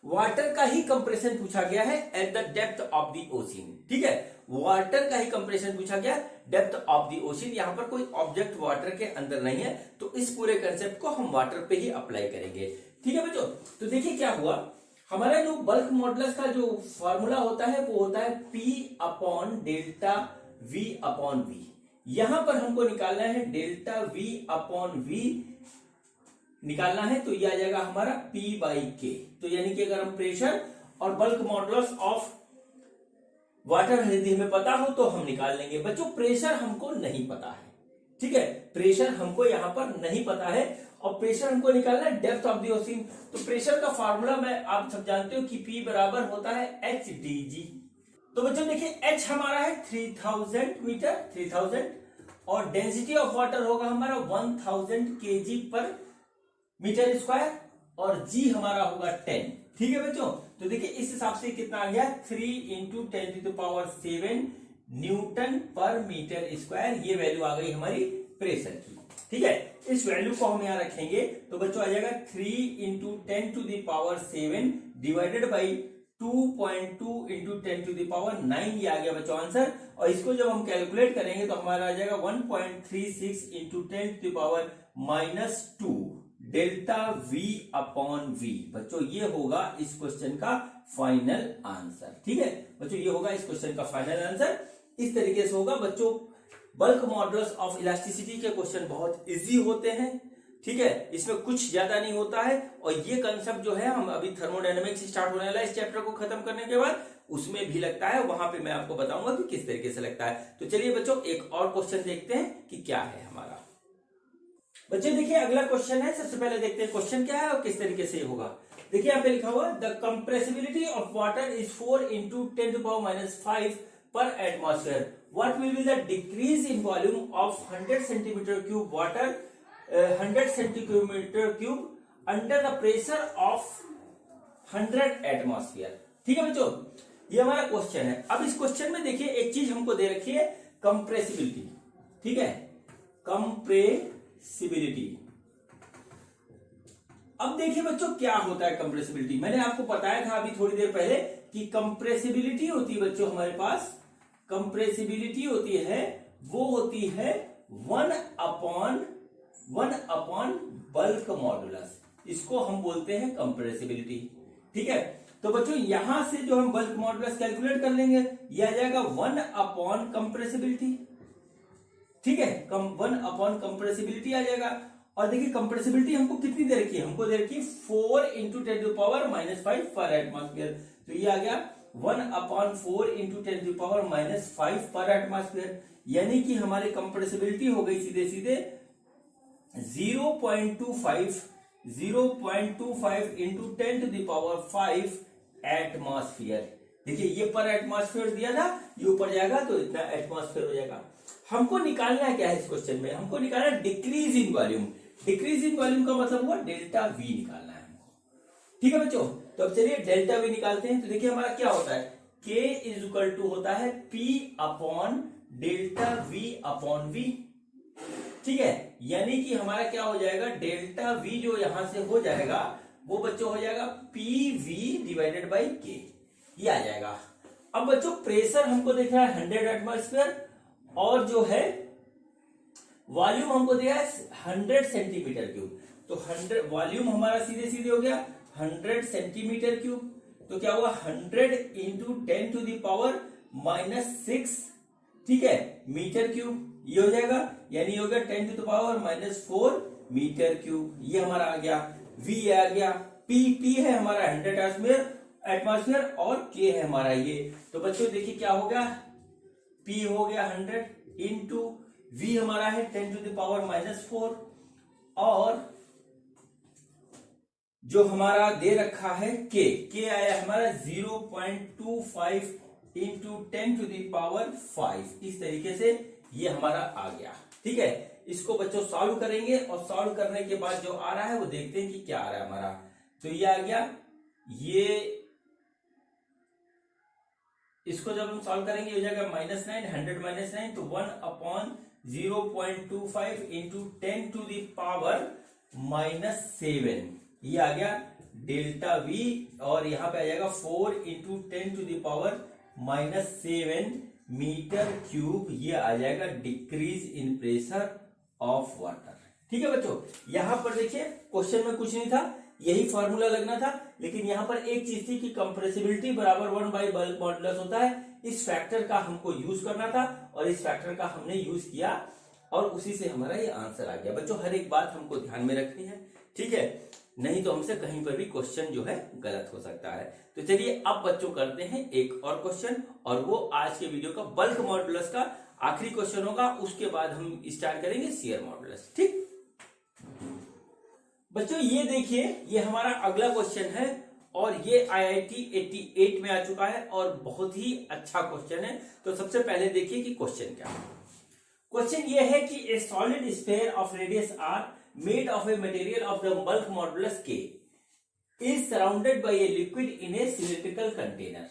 वाटर का ही कंप्रेशन पूछा गया है at the depth of the ocean, ठीक है, वाटर का ही कंप्रेशन पूछा गया डेप्थ ऑफ द ओशियन। यहां पर कोई ऑब्जेक्ट वाटर के अंदर नहीं है तो इस पूरे कंसेप्ट को हम वाटर पे ही अप्लाई करेंगे, ठीक है बच्चों। तो देखिए क्या हुआ, हमारा जो बल्क मॉडुलस का जो फॉर्मूला होता है वो होता है P upon delta V upon V। यहां पर हमको निकालना है डेल्टा V अपॉन V निकालना है, तो ये आ जाएगा हमारा P बाई K। तो यानी कि अगर हम प्रेशर और बल्क मॉडुलस ऑफ वाटर यदि हमें पता हो तो हम निकाल लेंगे। बच्चों प्रेशर हमको नहीं पता है, ठीक है, प्रेशर हमको यहां पर नहीं पता है और प्रेशर हमको निकालना है डेप्थ ऑफ द ओशियन। तो प्रेशर का फार्मूला मैं आप सब जानते हो कि P बराबर होता है HdG। तो बच्चों देखिए H हमारा है 3000 मीटर, 3000 और डेंसिटी ऑफ वाटर होगा हमारा 1000 kg पर मीटर स्क्वायर और G हमारा होगा 10, ठीक है बच्चों। तो देखिए इस हिसाब से कितना आ गया 3 इंटू 10⁻7 न्यूटन पर मीटर स्क्वायर, ये वैल्यू आ गई हमारी प्रेशर की, ठीक है। इस वैल्यू को हम यहां रखेंगे तो बच्चों आ जाएगा 3 इंटू 10⁻7 डिवाइडेड बाई 2.2 इंटू 10⁻9, ये आ गया बच्चों आंसर। और इसको जब हम कैलकुलेट करेंगे तो हमारा आ जाएगा 1.36 into 10⁻⁻2 delta V upon V। बच्चों ये होगा इस क्वेश्चन का फाइनल आंसर, ठीक है बच्चों, ये होगा इस क्वेश्चन का फाइनल आंसर। इस तरीके से होगा बच्चों। बल्क मॉडुलस ऑफ इलास्टिसिटी के क्वेश्चन बहुत इजी होते हैं, ठीक है, इसमें कुछ ज्यादा नहीं होता है। और ये कंसेप्ट जो है हम अभी थर्मोडायनेमिक्स स्टार्ट होने वाला है इस चैप्टर को खत्म करने के बाद, उसमें भी लगता है, वहां पे मैं आपको बताऊंगा कि किस तरीके से लगता है। तो चलिए बच्चों एक और क्वेश्चन देखते हैं कि क्या है हमारा। बच्चे देखिए अगला क्वेश्चन है, सबसे पहले देखते हैं क्वेश्चन क्या है और किस तरीके से होगा। देखिए यहाँ पे लिखा हुआ the compressibility of water is 4 into 10⁻⁵ पर atmosphere, what will be the decrease in volume of 100 centimetre cube water 100 centimetre cube under the pressure of 100 atmosphere, ठीक है बच्चों, ये हमारा क्वेश्चन है। अब इस क्वेश्चन में देखिए एक चीज हमको दे रखी है कंप्रेसिबिलिटी, ठीक है, कंप्रेसिबिलिटी। अब देखिए बच्चों क्या होता है कंप्रेसिबिलिटी, मैंने आपको बताया था अभी थोड़ी देर पहले कि कंप्रेसिबिलिटी होती है बच्चों हमारे पास, कंप्रेसिबिलिटी होती है वो होती है 1 अपॉन बल्क मॉडुलस, इसको हम बोलते हैं कंप्रेसिबिलिटी, ठीक है। तो बच्चों यहां से जो हम बल्क मॉडुलस कैलकुलेट कर लेंगे यह आ जाएगा 1 अपॉन कंप्रेसिबिलिटी, ठीक है, 1 अपॉन कंप्रेसिबिलिटी आ जाएगा। और देखिए कंप्रेसिबिलिटी हमको कितनी दे रखी है, हमको दे रखी है 4 इंटू 10⁻⁵ पर एटमॉस्फेयर, तो ये आ गया 1 अपॉन 4 इंटू 10⁻⁵ पर एटमॉस्फेयर, यानी कि हमारी कंप्रेसिबिलिटी हो गई सीधे सीधे 0.25 इंटू 10⁵ एटमॉस्फेयर। देखिए ये पर एटमॉस्फेयर दिया था, ये ऊपर जाएगा तो इतना एटमॉस्फेयर हो जाएगा। हमको निकालना है क्या है इस क्वेश्चन में, हमको निकालना है decrease in volume. Decrease in volume का मतलब हुआ डेल्टा V निकालना है हमको, ठीक है बच्चों। तो अब चलिए डेल्टा V निकालते हैं। तो देखिए हमारा क्या होता है K इज इक्वल टू होता है P upon delta V upon V, ठीक है, यानी कि हमारा क्या हो जाएगा डेल्टा V जो यहां से हो जाएगा वो बच्चों हो जाएगा PV डिवाइडेड बाई K, ये आ जाएगा। अब बच्चों प्रेशर हमको देख रहा है 100 एटमॉस्फेयर और जो है वॉल्यूम हमको दिया है 100 सेंटीमीटर क्यूब, तो 100 वॉल्यूम हमारा सीधे सीधे हो गया 100 सेंटीमीटर क्यूब, तो क्या हुआ 100 इंटू 10⁻⁻6, ठीक है, मीटर क्यूब, ये हो जाएगा, यानी हो गया 10⁻⁻4 मीटर क्यूब, ये हमारा आ गया। V आ गया, P है हमारा 100 एटमॉस्फेयर और K है हमारा ये। तो बच्चों देखिए क्या हो गया, P हो गया 100 इंटू V हमारा है 10⁻⁻⁴ और जो हमारा दे रखा है K आया हमारा 0.25 इंटू 10⁵ इस तरीके से ये हमारा आ गया। ठीक है, इसको बच्चों सॉल्व करेंगे और सॉल्व करने के बाद जो आ रहा है वो देखते हैं कि क्या आ रहा है हमारा। तो ये आ गया, ये इसको जब हम सॉल्व करेंगे हो जाएगा -9, 100 -9 तो 1/0.25 इंटू 10⁻⁻7 ये आ गया डेल्टा V और यहां पे आ जाएगा 4 इंटू 10⁻⁻7 मीटर क्यूब, ये आ जाएगा decrease in pressure of water. ठीक है बच्चों, यहां पर देखिए क्वेश्चन में कुछ नहीं था, यही फॉर्मूला लगना था, लेकिन यहां पर एक चीज थी कि कंप्रेसिबिलिटी बराबर 1/बल्क मॉडुलस होता है। इस फैक्टर का हमको यूज करना था और इस फैक्टर का हमने यूज किया और उसी से हमारा ये आंसर आ गया। बच्चों हर एक बात हमको ध्यान में रखनी है, ठीक है, नहीं तो हमसे कहीं पर भी क्वेश्चन जो है गलत हो सकता है। तो चलिए अब बच्चों करते हैं एक और क्वेश्चन, और वो आज के वीडियो का बल्क मॉडुलस का आखिरी क्वेश्चन होगा, उसके बाद हम स्टार्ट करेंगे शियर मॉडुलस। ठीक बच्चों, ये देखिए ये हमारा अगला क्वेश्चन है और ये IIT 88 में आ चुका है और बहुत ही अच्छा क्वेश्चन है। तो सबसे पहले देखिए कि क्वेश्चन क्या है। क्वेश्चन ये है कि ए solid sphere of radius r made of a material of the bulk modulus K is surrounded by a liquid in a cylindrical container.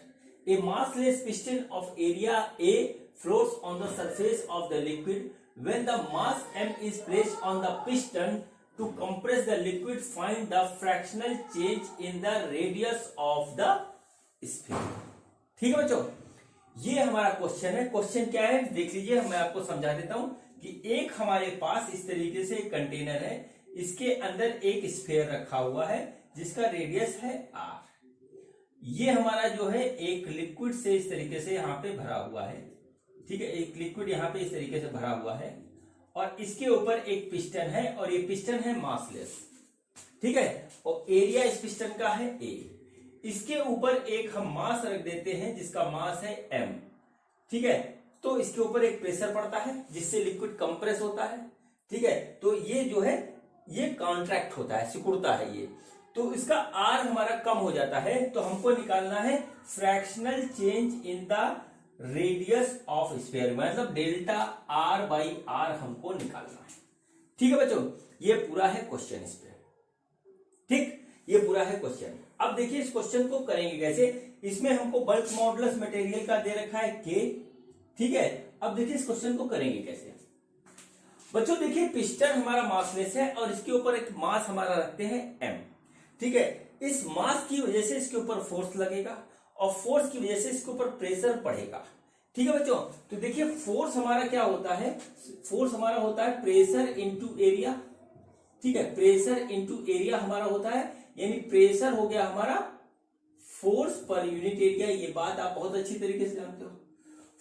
A massless piston of area A floats on the surface of the liquid. When the mass m is placed on the piston to compress the liquid, find the fractional change in the radius of the sphere. ठीक है बच्चों, ये हमारा question है। Question क्या है देख लीजिए, मैं आपको समझा देता हूं कि एक हमारे पास इस तरीके से एक कंटेनर है, इसके अंदर एक स्फीयर रखा हुआ है जिसका रेडियस है r। ये हमारा जो है एक लिक्विड से इस तरीके से यहाँ पे भरा हुआ है। ठीक है, एक लिक्विड यहाँ पे इस तरीके से भरा हुआ है और इसके ऊपर एक पिस्टन है और ये पिस्टन है मासलेस। ठीक है, और एरिया इस पिस्टन का है A। इसके ऊपर एक हम मास रख देते हैं जिसका मास है m। ठीक है, तो इसके ऊपर एक प्रेशर पड़ता है जिससे लिक्विड कंप्रेस होता है। ठीक है, तो ये जो है ये कॉन्ट्रैक्ट होता है, सिकुड़ता है ये, तो इसका R हमारा कम हो जाता है। तो हमको निकालना है fractional change in the radius of sphere, मतलब डेल्टा R बाई R हमको निकालना है। ठीक है बच्चों, ये पूरा है क्वेश्चन इस पे। ठीक, ये पूरा है क्वेश्चन। अब देखिए इस क्वेश्चन को करेंगे कैसे। इसमें हमको बल्क मॉडुलस मटेरियल का दे रखा है K। ठीक है, अब देखिए इस क्वेश्चन को करेंगे कैसे। बच्चों देखिए पिस्टन हमारा मासलेस है और इसके ऊपर एक मास हमारा रखते हैं m। ठीक है, इस मास की वजह से इसके ऊपर फोर्स लगेगा और फोर्स की वजह से इसके ऊपर प्रेशर पड़ेगा। ठीक है बच्चों, तो देखिए फोर्स हमारा क्या होता है, फोर्स हमारा होता है प्रेशर इंटू एरिया। ठीक है, प्रेशर इंटू एरिया हमारा होता है, यानी प्रेशर हो गया हमारा फोर्स पर यूनिट एरिया। ये बात आप बहुत अच्छी तरीके से जानते हो।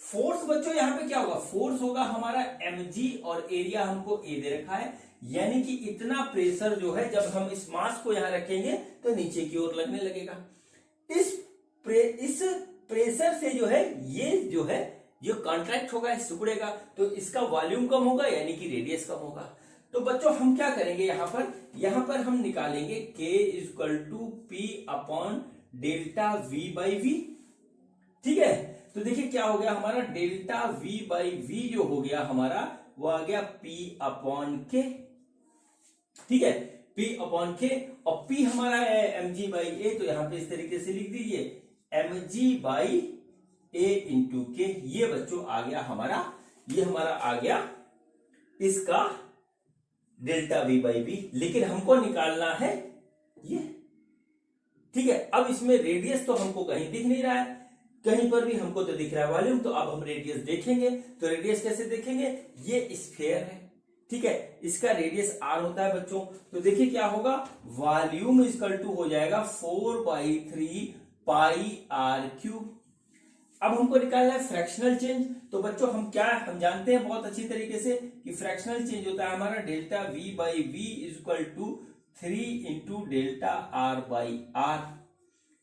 फोर्स बच्चों यहाँ पे क्या होगा, फोर्स होगा हमारा mg और एरिया हमको a दे रखा है, यानी कि इतना प्रेशर जो है जब हम इस मास को यहाँ रखेंगे तो नीचे की ओर लगने लगेगा। इस प्रेशर से जो है ये कॉन्ट्रैक्ट होगा, सिकुड़ेगा, तो इसका वॉल्यूम कम होगा यानी कि रेडियस कम होगा। तो बच्चों हम क्या करेंगे, यहाँ पर हम निकालेंगे K = P upon delta V by V। ठीक है, तो देखिए क्या हो गया हमारा डेल्टा V बाई V जो हो गया हमारा वो आ गया P अपॉन K। ठीक है, P अपॉन K, और P हमारा है mg बाई A, तो यहां पे इस तरीके से लिख दीजिए mg by A into K। ये बच्चों आ गया हमारा, ये हमारा आ गया इसका डेल्टा V बाई V, लेकिन हमको निकालना है ये। ठीक है, अब इसमें रेडियस तो हमको कहीं दिख नहीं रहा है, कहीं पर भी हमको तो दिख रहा है वॉल्यूम। तो अब हम रेडियस देखेंगे, तो रेडियस कैसे देखेंगे, ये स्फीयर है। ठीक है, इसका रेडियस r होता है बच्चों। तो देखिए क्या होगा, वॉल्यूम = हो जाएगा 4/3 पाई r³। अब हमको निकालना है फ्रैक्शनल चेंज। तो बच्चों हम जानते हैं बहुत अच्छी तरीके से कि फ्रैक्शनल चेंज होता है हमारा delta V by V = 3 × Δr/r।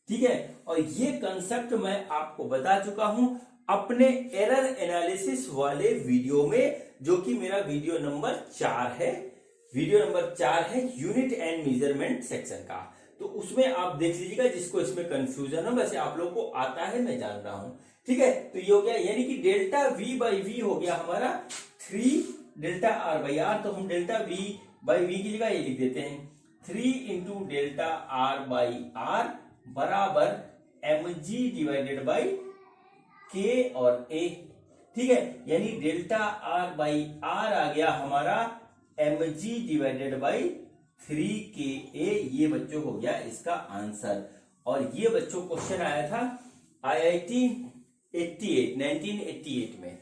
ठीक है, और ये कंसेप्ट मैं आपको बता चुका हूं अपने एरर एनालिसिस वाले वीडियो में, जो कि मेरा वीडियो नंबर 4 है। वीडियो नंबर 4 है यूनिट एंड मेजरमेंट सेक्शन का, तो उसमें आप देख लीजिएगा जिसको इसमें कंफ्यूजन हो। वैसे आप लोगों को आता है, मैं जान रहा हूं। ठीक है, तो ये हो गया, यानी कि डेल्टा V/V हो गया हमारा 3 Δr/r। तो हम डेल्टा V/V की जगह ये लिख देते हैं 3 × Δr/r बराबर mg/k और a। ठीक है, यानी डेल्टा R/r आ गया हमारा mg/3ka। ये बच्चों हो गया इसका आंसर। और ये बच्चों क्वेश्चन आया था IIT 1988 में।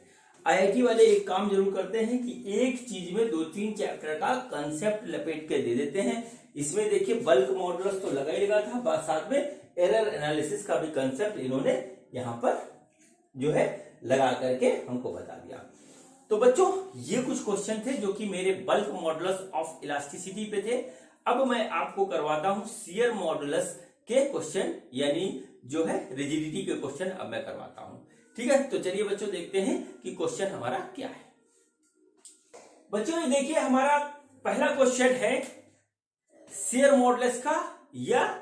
IIT वाले एक काम जरूर करते हैं कि एक चीज में 2-3 चैप्टर का कंसेप्ट लपेट के दे देते हैं। इसमें देखिए बल्क मॉडुलस तो लगा ही लगा था, साथ में एरर एनालिसिस का भी कंसेप्ट इन्होंने यहां पर जो है लगा करके हमको बता दिया। तो बच्चों ये कुछ क्वेश्चन थे जो कि मेरे बल्क मॉडुलस ऑफ इलास्टिसिटी पे थे। अब मैं आपको करवाता हूं शियर मॉडुलस के क्वेश्चन, यानी जो है रिजिडिटी के क्वेश्चन अब मैं करवाता हूं। ठीक है, तो चलिए बच्चों देखते हैं कि क्वेश्चन हमारा क्या है। बच्चों ये देखिए हमारा पहला क्वेश्चन है शियर मॉडुलस का या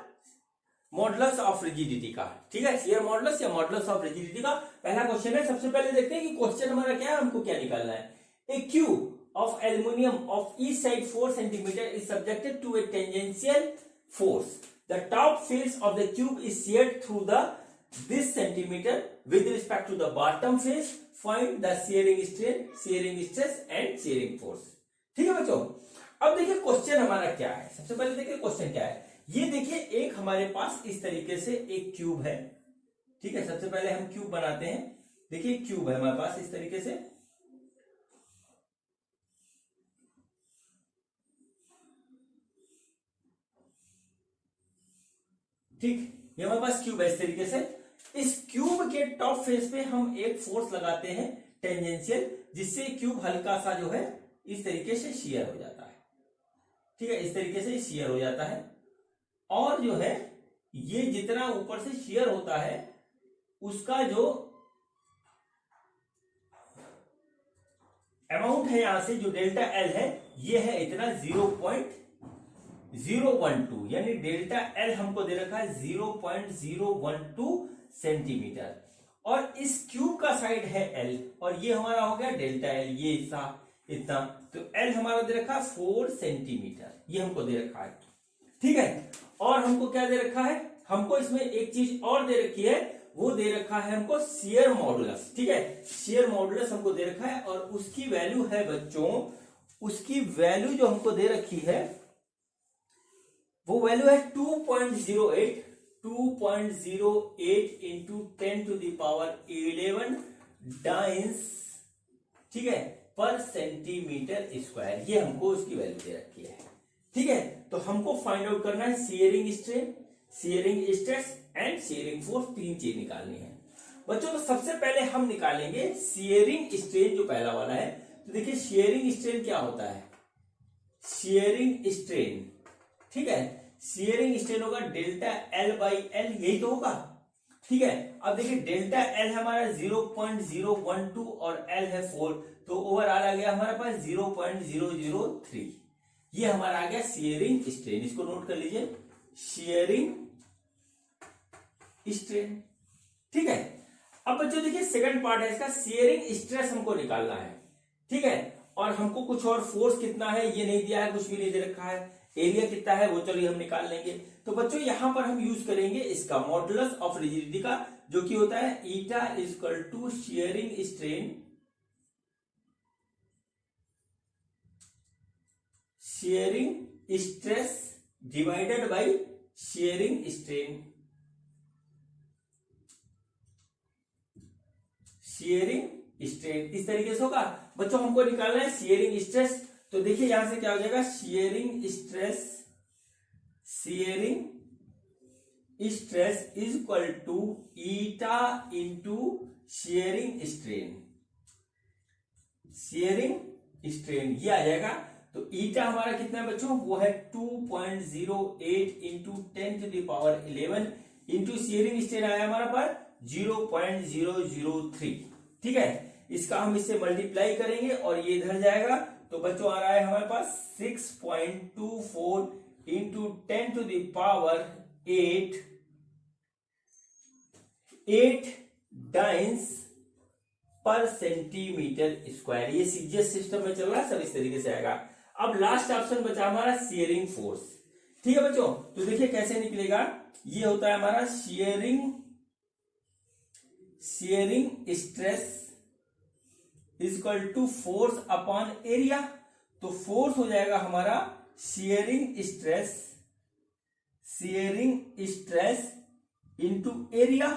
मॉडुलस ऑफ रिजिडिटी का। ठीक है, शियर मॉडुलस या मॉडुलस ऑफ रिजिडिटी का पहला क्वेश्चन है। सबसे पहले देखते हैं कि क्वेश्चन हमारा क्या है, हमको क्या निकालना है। A cube of aluminium of each side 4 centimetre is subjected to a tangential force. The top face of the cube is sheared through this centimeter with respect to the bottom face. Find the shearing strain, shearing stress and shearing force. ठीक है बच्चों, अब देखिए question हमारा क्या है। सबसे पहले देखिए क्वेश्चन क्या है। ये देखिए एक हमारे पास इस तरीके से एक क्यूब है। ठीक है, सबसे पहले हम क्यूब बनाते हैं। देखिए क्यूब है हमारे पास इस तरीके से। ठीक, ये हमारे पास क्यूब है इस तरीके से। इस क्यूब के टॉप फेस पे हम एक फोर्स लगाते हैं टेंजेंशियल, जिससे क्यूब हल्का सा जो है इस तरीके से शियर हो जाता है। ठीक है, इस तरीके से शियर हो जाता है। और जो है ये जितना ऊपर से शियर होता है उसका जो अमाउंट है यहां से जो डेल्टा एल है ये है इतना 0.012, यानी डेल्टा एल हमको दे रखा है 0.012 सेंटीमीटर। और इस क्यूब का साइड है एल और ये हमारा हो गया डेल्टा एल, ये हिस्सा इतना। तो एल हमारा दे रखा है 4 सेंटीमीटर, ये हमको दे रखा है। ठीक है, और हमको क्या दे रखा है, हमको इसमें एक चीज और दे रखी है, वो दे रखा है हमको शियर मॉडुलस। ठीक है, शियर मॉडुलस हमको दे रखा है और उसकी वैल्यू है बच्चों, उसकी वैल्यू जो हमको दे रखी है वो वैल्यू है 2.08 into 10⁻11 डाइंस, ठीक है, पर सेंटीमीटर स्क्वायर। ये हमको उसकी वैल्यू दे रखी है। ठीक है, तो हमको फाइंड आउट करना है shearing strain, shearing stress and shearing force, 3 चीज निकालनी है बच्चों। तो सबसे पहले हम निकालेंगे शियरिंग स्ट्रेन, जो पहला वाला है। तो देखिए शियरिंग स्ट्रेन क्या होता है, शियरिंग स्ट्रेन, ठीक है, शियरिंग स्ट्रेन होगा डेल्टा L/L, यही तो होगा। ठीक है, अब देखिए डेल्टा L हमारा 0.012 और L है 4, तो ओवरऑल आ गया हमारे पास 0.003। ये हमारा आ गया शियरिंग स्ट्रेन, इसको नोट कर लीजिए, शियरिंग स्ट्रेन। ठीक है, अब बच्चों देखिए सेकंड पार्ट है इसका, शियरिंग स्ट्रेस हमको निकालना है। ठीक है, और हमको कुछ और फोर्स कितना है ये नहीं दिया है, कुछ भी नहीं दे रखा है, एरिया कितना है वो चलिए हम निकाल लेंगे। तो बच्चों यहां पर हम यूज करेंगे इसका मॉडुलस ऑफ रिजिडिटी का, जो कि होता है eta equal to shearing strain, shearing stress divided by shearing strain, shearing strain, इस तरीके से होगा बच्चों। हमको निकालना है शियरिंग स्ट्रेस, तो देखिए यहां से क्या हो जाएगा, shearing stress, shearing stress is equal to eta into shearing strain, shearing strain, ये आ जाएगा। तो ईटा हमारा कितना है बच्चों, वो है 2.08 इंटू 10⁻11 इंटू शेयरिंग स्ट्रेन आया हमारा पर 0.003। ठीक है, इसका हम इससे मल्टीप्लाई करेंगे और ये इधर जाएगा, तो बच्चों आ रहा है हमारे पास 6.24 इंटू 10⁸ 8 डाइंस पर सेंटीमीटर स्क्वायर। ये सीजीएस सिस्टम में चल रहा है, सब इस तरीके से आएगा। अब लास्ट ऑप्शन बचा हमारा शेयरिंग फोर्स। ठीक है बच्चों, तो देखिए कैसे निकलेगा। ये होता है हमारा shearing stress is equal to force upon area. तो फोर्स हो जाएगा हमारा शेयरिंग स्ट्रेस इंटू एरिया।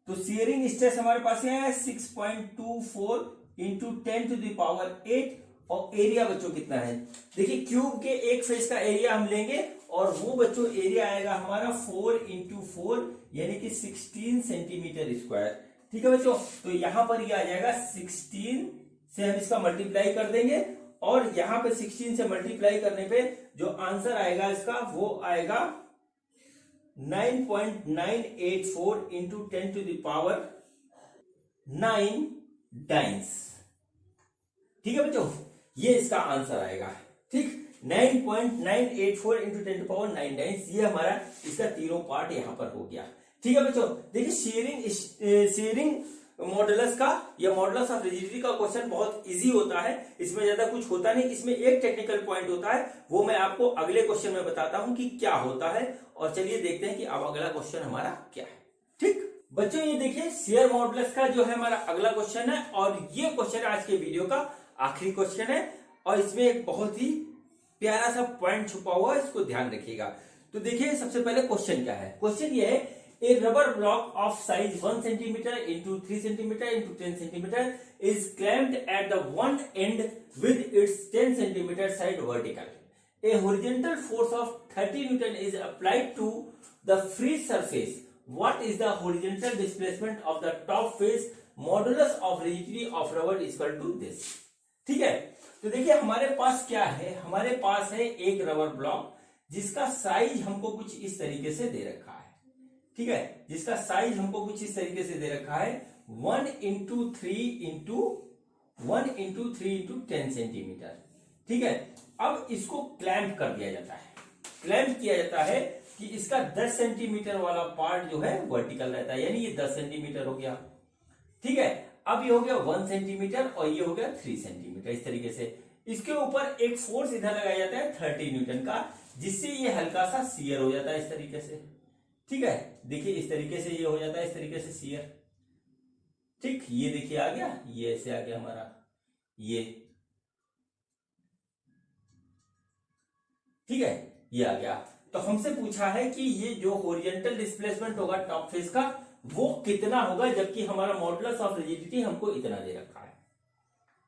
तो शेयरिंग स्ट्रेस हमारे पास है 6.24 इंटू 10⁸ और एरिया बच्चों कितना है, देखिए क्यूब के एक फेस का एरिया हम लेंगे और वो बच्चों एरिया आएगा हमारा 4 इंटू 4 यानी कि 16 सेंटीमीटर स्क्वायर। ठीक है बच्चों, तो यहां पर ये आ जाएगा 16 से हम इसका मल्टीप्लाई कर देंगे और यहां पे 16 से मल्टीप्लाई करने पे जो आंसर आएगा इसका वो आएगा 9.984 इंटू 10⁹ डाइंस। ठीक है बच्चों, ये इसका आंसर आएगा। ठीक, 9.984 इंटू 10⁹ डाइंस, ये हमारा इसका तीनों पार्ट यहां पर हो गया। ठीक है बच्चों, देखिए शेयरिंग मॉडुलस का या मॉडुलस ऑफ रिजिडिटी का क्वेश्चन बहुत इजी होता है, इसमें ज्यादा कुछ होता नहीं। इसमें एक टेक्निकल पॉइंट होता है, वो मैं आपको अगले क्वेश्चन में बताता हूं कि क्या होता है। और चलिए देखते हैं कि अब अगला क्वेश्चन हमारा क्या है। ठीक बच्चों, ये देखिए शेयर मॉडुलस का जो है हमारा अगला क्वेश्चन है और ये क्वेश्चन आज के वीडियो का आखिरी क्वेश्चन है और इसमें एक बहुत ही प्यारा सा पॉइंट छुपा हुआ है, इसको ध्यान रखिएगा। तो देखिए सबसे पहले क्वेश्चन क्या है। क्वेश्चन ये है, a rubber block of size 1 centimeter into 3 centimeter into 10 centimeter is clamped at the one end with its 10 centimeter side vertical. A horizontal force of 30 Newton is applied to the free surface. What is the horizontal displacement of the top face? Modulus of rigidity of rubber is equal to this. ठीक है, तो देखिए हमारे पास क्या है, हमारे पास है एक रबर ब्लॉक जिसका साइज हमको कुछ इस तरीके से दे रखा है। ठीक है, जिसका साइज हमको कुछ इस तरीके से दे रखा है 1 इंटू 3 इंटू 10 सेंटीमीटर। ठीक है, अब इसको क्लैंप कर दिया जाता है। क्लैंप किया जाता है कि इसका 10 सेंटीमीटर वाला पार्ट जो है वर्टिकल रहता है, यानी ये 10 सेंटीमीटर हो गया। ठीक है, अब ये हो गया 1 सेंटीमीटर और ये हो गया 3 सेंटीमीटर। इस तरीके से इसके ऊपर एक फोर्स इधर लगाया जाता है 30 न्यूटन का, जिससे ये हल्का सा शियर हो जाता है इस तरीके से। ठीक है, देखिए इस तरीके से ये हो जाता है, इस तरीके से शियर। ठीक, ये देखिए आ गया, ये ऐसे आ गया हमारा ये। ठीक है, ये आ गया। तो हमसे पूछा है कि ये जो हॉरिजॉन्टल डिस्प्लेसमेंट होगा टॉप फेस का वो कितना होगा, जबकि हमारा मॉडुलस ऑफ रिजिडिटी हमको इतना दे रखा है।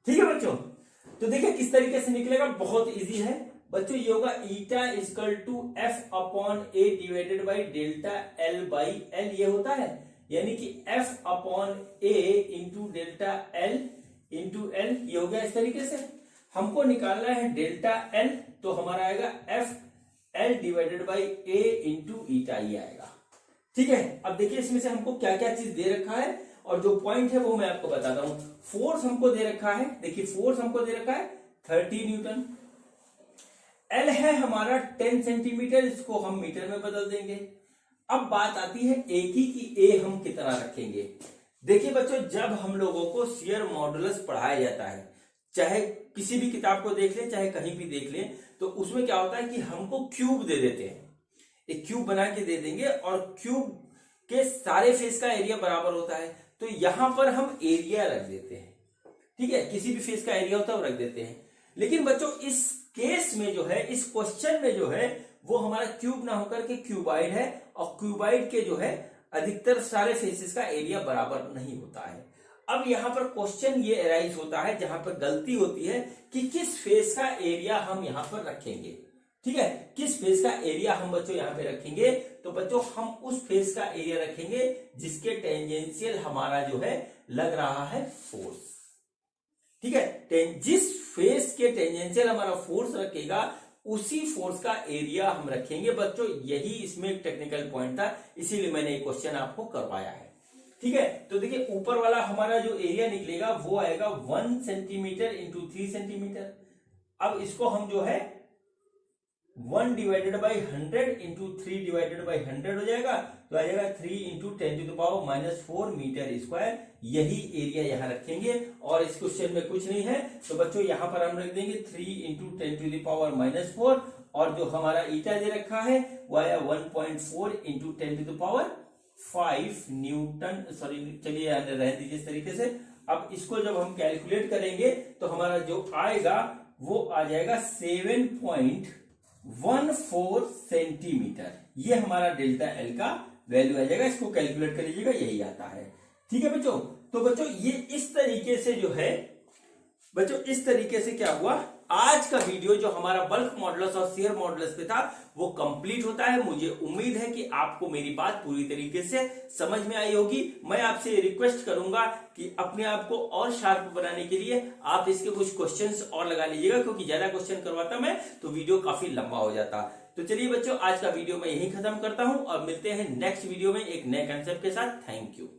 ठीक है बच्चों, तो देखिए किस तरीके से निकलेगा, बहुत इजी है बच्चों। ये होगा eta equal to F upon A divided by delta L by L, ये होता है यानी कि F upon A into delta L into L, ये हो गया इस तरीके से। हमको निकालना है डेल्टा एल, तो हमारा आएगा F L divided by A into eta, ये आएगा। ठीक है, अब देखिए इसमें से हमको क्या क्या चीज दे रखा है और जो पॉइंट है वो मैं आपको बताता हूं। फोर्स हमको दे रखा है, देखिए फोर्स हमको दे रखा है 30 न्यूटन। एल है हमारा 10 सेंटीमीटर, इसको हम मीटर में बदल देंगे। अब बात आती है ए की कि ए हम कितना रखेंगे। देखिए बच्चों, जब हम लोगों को शियर मॉडुलस पढ़ाया जाता है, चाहे किसी भी किताब को देख लें चाहे कहीं भी देख लें, तो उसमें क्या होता है कि हमको क्यूब दे देते हैं, एक क्यूब बना के दे देंगे और क्यूब के सारे फेस का एरिया बराबर होता है, तो यहां पर हम एरिया रख देते हैं। ठीक है, किसी भी फेस का एरिया होता है वो रख देते हैं। लेकिन बच्चों इस केस में जो है, इस क्वेश्चन में जो है वो हमारा क्यूब ना होकर के क्यूबाइड है और क्यूबाइड के जो है अधिकतर सारे फेसेस का एरिया बराबर नहीं होता है। अब यहां पर क्वेश्चन ये अराइज होता है जहां पर गलती होती है कि किस फेस का एरिया हम यहां पर रखेंगे। ठीक है, किस फेस का एरिया हम बच्चों यहां पे रखेंगे, तो बच्चों हम उस फेस का एरिया रखेंगे जिसके टेंजेंशियल हमारा जो है लग रहा है फोर्स। ठीक है, जिस फेस के टेंजेंशियल हमारा फोर्स रखेगा, उसी फोर्स का एरिया हम रखेंगे बच्चों। यही इसमें एक टेक्निकल पॉइंट था, इसीलिए मैंने ये क्वेश्चन आपको करवाया है। ठीक है, तो देखिए ऊपर वाला हमारा जो एरिया निकलेगा वो आएगा 1 सेंटीमीटर इंटू 3 सेंटीमीटर। अब इसको हम जो है 1 divided by 100 into 3 divided by 100 हो जाएगा, तो आ जाएगा 3 इंटू 10⁻⁻⁴ मीटर स्क्वायर। यही एरिया यहां रखेंगे और इस क्वेश्चन में कुछ नहीं है, तो बच्चों यहां पर हम रख देंगे 3 इंटू 10⁻⁻⁴, और जो हमारा ईटा दे रखा है वो आया 1.4 इंटू 10⁵ न्यूटन। सॉरी चलिए रहने दीजिए इस तरीके से। अब इसको जब हम कैलकुलेट करेंगे तो हमारा जो आएगा वो आ जाएगा 7.14 सेंटीमीटर। ये हमारा डेल्टा एल का वैल्यू आ जाएगा। इसको कैलकुलेट कर लीजिएगा, यही आता है। ठीक है बच्चों, तो बच्चों ये इस तरीके से जो है बच्चों, इस तरीके से क्या हुआ, आज का वीडियो जो हमारा बल्क मॉडुलस और शियर मॉडुलस पे था वो कंप्लीट होता है। मुझे उम्मीद है कि आपको मेरी बात पूरी तरीके से समझ में आई होगी। मैं आपसे रिक्वेस्ट करूंगा कि अपने आप को और शार्प बनाने के लिए आप इसके कुछ क्वेश्चंस और लगा लीजिएगा, क्योंकि ज्यादा क्वेश्चन करवाता मैं तो वीडियो काफी लंबा हो जाता। तो चलिए बच्चों, आज का वीडियो मैं यही खत्म करता हूं और मिलते हैं नेक्स्ट वीडियो में एक नए कंसेप्ट के साथ। Thank you.